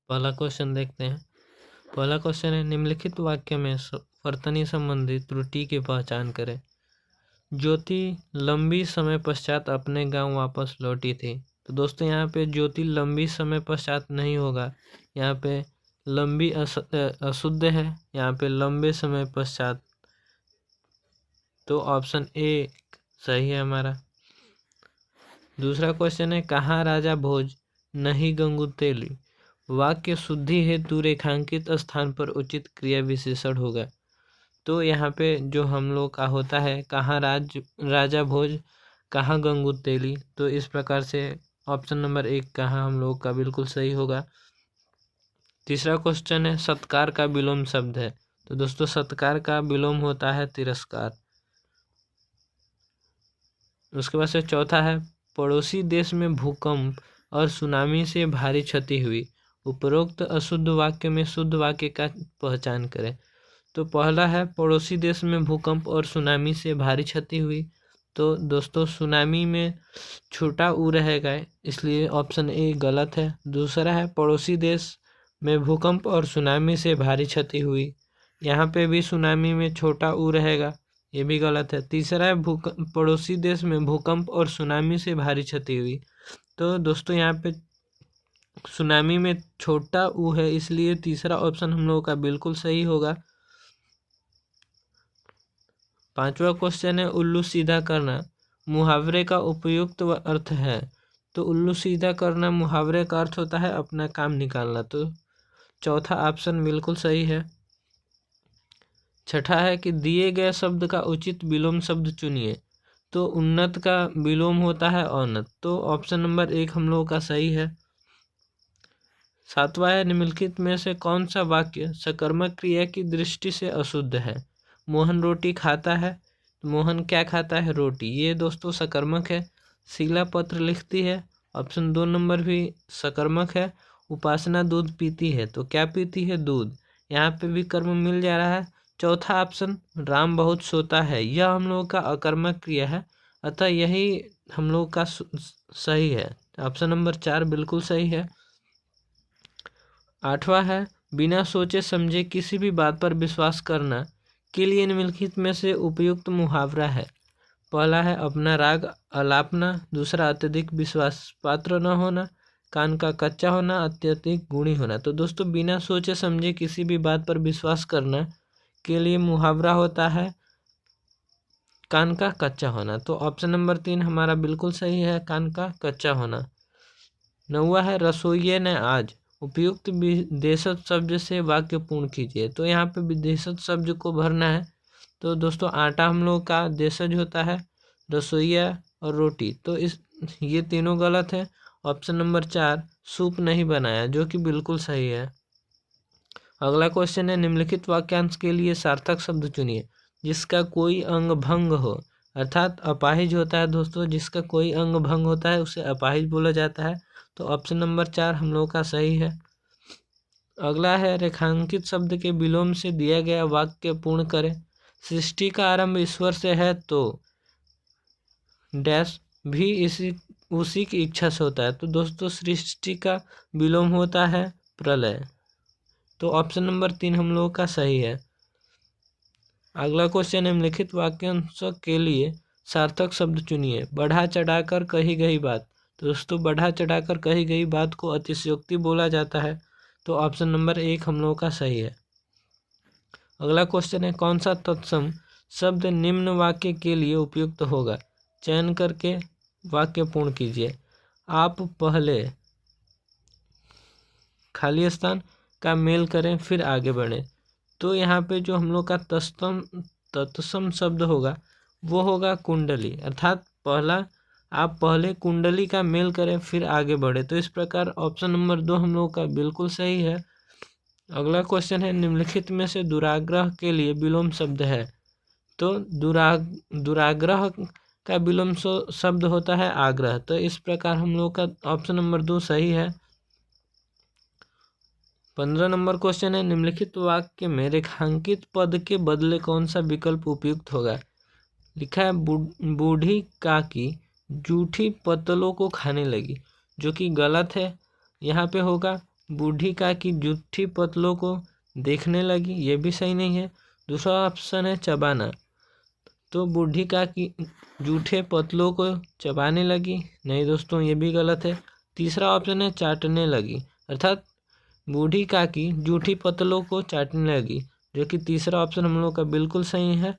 पहला क्वेश्चन देखते हैं। पहला क्वेश्चन है, निम्नलिखित वाक्य में वर्तनी संबंधी त्रुटि की पहचान करें। ज्योति लंबी समय पश्चात अपने गांव वापस लौटी थी। तो दोस्तों यहाँ पे ज्योति लंबी समय पश्चात नहीं होगा, यहाँ पे लंबी अशुद्ध है, यहाँ पे लंबे समय पश्चात। तो ऑप्शन ए सही है हमारा। दूसरा क्वेश्चन है, कहाँ राजा भोज नहीं गंगुतेली। वाक्य शुद्धि हेतु रेखांकित स्थान पर उचित क्रिया विशेषण होगा। तो यहाँ पे जो हम लोग का होता है, कहाँ राजा भोज कहाँ गंगुतेली, तो इस प्रकार से ऑप्शन नंबर 1 कहाँ हम लोग का बिल्कुल सही होगा। तीसरा क्वेश्चन है, सत्कार का विलोम शब्द है। तो दोस्तों सत्कार का विलोम होता है तिरस्कार। उसके बाद से चौथा है, पड़ोसी देश में भूकंप और सुनामी से भारी क्षति हुई। उपरोक्त अशुद्ध वाक्य में शुद्ध वाक्य का पहचान करें। तो पहला है, पड़ोसी देश में भूकंप और सुनामी से भारी क्षति हुई। तो दोस्तों सुनामी में छोटा ऊ रहेगा, इसलिए ऑप्शन ए गलत है। दूसरा है, पड़ोसी देश में भूकंप और सुनामी से भारी क्षति हुई। यहाँ पे भी सुनामी में छोटा ऊ रहेगा, ये भी गलत है। तीसरा है, पड़ोसी देश में भूकंप और सुनामी से भारी क्षति हुई। तो दोस्तों यहाँ पे सुनामी में छोटा ऊ है, इसलिए तीसरा ऑप्शन हम लोगों का बिल्कुल सही होगा। पांचवा क्वेश्चन है, उल्लू सीधा करना मुहावरे का उपयुक्त अर्थ है। तो उल्लू सीधा करना मुहावरे का अर्थ होता है अपना काम निकालना। तो चौथा ऑप्शन बिल्कुल सही है। छठा है कि दिए गए शब्द का उचित विलोम शब्द चुनिए। तो उन्नत का विलोम होता है औन्नत। तो ऑप्शन नंबर 1 हम लोगों का सही है। सातवां है, निम्नलिखित में से कौन सा वाक्य सकर्मक क्रिया की दृष्टि से अशुद्ध है। मोहन रोटी खाता है। मोहन क्या खाता है? रोटी। ये दोस्तों सकर्मक है। शीला पत्र लिखती है। ऑप्शन 2 नंबर भी सकर्मक है। उपासना दूध पीती है। तो क्या पीती है? दूध। यहाँ पे भी कर्म मिल जा रहा है। चौथा ऑप्शन, राम बहुत सोता है, यह हम लोग का अकर्मक क्रिया है, अतः यही हम लोग का सही है। ऑप्शन नंबर 4 बिल्कुल सही है। आठवां है, बिना सोचे समझे किसी भी बात पर विश्वास करना के लिए निम्नलिखित में से उपयुक्त मुहावरा है। पहला है अपना राग अलापना। दूसरा अत्यधिक विश्वास पात्र न होना। कान का कच्चा होना। अत्यधिक गुणी होना। तो दोस्तों बिना सोचे समझे किसी भी बात पर विश्वास करना के लिए मुहावरा होता है कान का कच्चा होना। तो ऑप्शन नंबर 3 हमारा बिल्कुल सही है, कान का कच्चा होना। नौवा है, रसोइये ने आज। उपयुक्त विदेशज शब्द से वाक्य पूर्ण कीजिए। तो यहाँ पे विदेशज शब्द को भरना है। तो दोस्तों आटा हम लोग का देशज होता है, रसोइया और रोटी। तो ये तीनों गलत है। ऑप्शन नंबर 4 सूप नहीं बनाया, जो कि बिल्कुल सही है। अगला क्वेश्चन है, निम्नलिखित वाक्यांश के लिए सार्थक शब्द चुनिए जिसका कोई अंग भंग हो। अर्थात अपाहिज होता है दोस्तों, जिसका कोई अंग भंग होता है उसे अपाहिज बोला जाता है। तो ऑप्शन नंबर 4 हम लोग का सही है। अगला है, रेखांकित शब्द के विलोम से दिया गया वाक्य पूर्ण करें। सृष्टि का आरंभ ईश्वर से है तो डैश भी उसी की इच्छा से होता है। तो दोस्तों सृष्टि का विलोम होता है प्रलय। तो ऑप्शन नंबर 3 हम लोगों का सही है। अगला क्वेश्चन, निम्नलिखित वाक्यांश के लिए सार्थक शब्द चुनिए। बढ़ा चढ़ाकर कही गई बात। तो दोस्तों बढ़ा चढ़ाकर कही गई बात को अतिशयोक्ति बोला जाता है। तो ऑप्शन नंबर 1 हम लोगों का सही है। अगला क्वेश्चन है, कौन सा तत्सम शब्द निम्न वाक्य के लिए उपयुक्त होगा। चयन करके वाक्य पूर्ण कीजिए। आप पहले खाली स्थान का मेल करें फिर आगे बढ़ें। तो यहाँ पे जो हम लोग का तत्सम शब्द होगा वो होगा कुंडली। अर्थात आप पहले कुंडली का मेल करें फिर आगे बढ़े। तो इस प्रकार ऑप्शन नंबर 2 हम लोग का बिल्कुल सही है। अगला क्वेश्चन है, निम्नलिखित में से दुराग्रह के लिए विलोम शब्द है। तो दुराग्रह का विलोम शब्द होता है आग्रह। तो इस प्रकार हम लोग का ऑप्शन नंबर 2 सही है। 15 नंबर क्वेश्चन है, निम्नलिखित वाक्य में रेखांकित पद के बदले कौन सा विकल्प उपयुक्त होगा। लिखा है बूढ़ी काकी जूठी पत्तलों को खाने लगी, जो कि गलत है। यहाँ पे होगा बूढ़ी काकी जूठी पतलों को देखने लगी, ये भी सही नहीं है। दूसरा ऑप्शन है चबाना, तो बूढ़ी काकी जूठे पतलों को चबाने लगी, नहीं दोस्तों ये भी गलत है। तीसरा ऑप्शन है चाटने लगी, अर्थात बूढ़ी काकी जूठी पतलों को चाटने लगी, जो कि तीसरा ऑप्शन हम लोग का बिल्कुल सही है।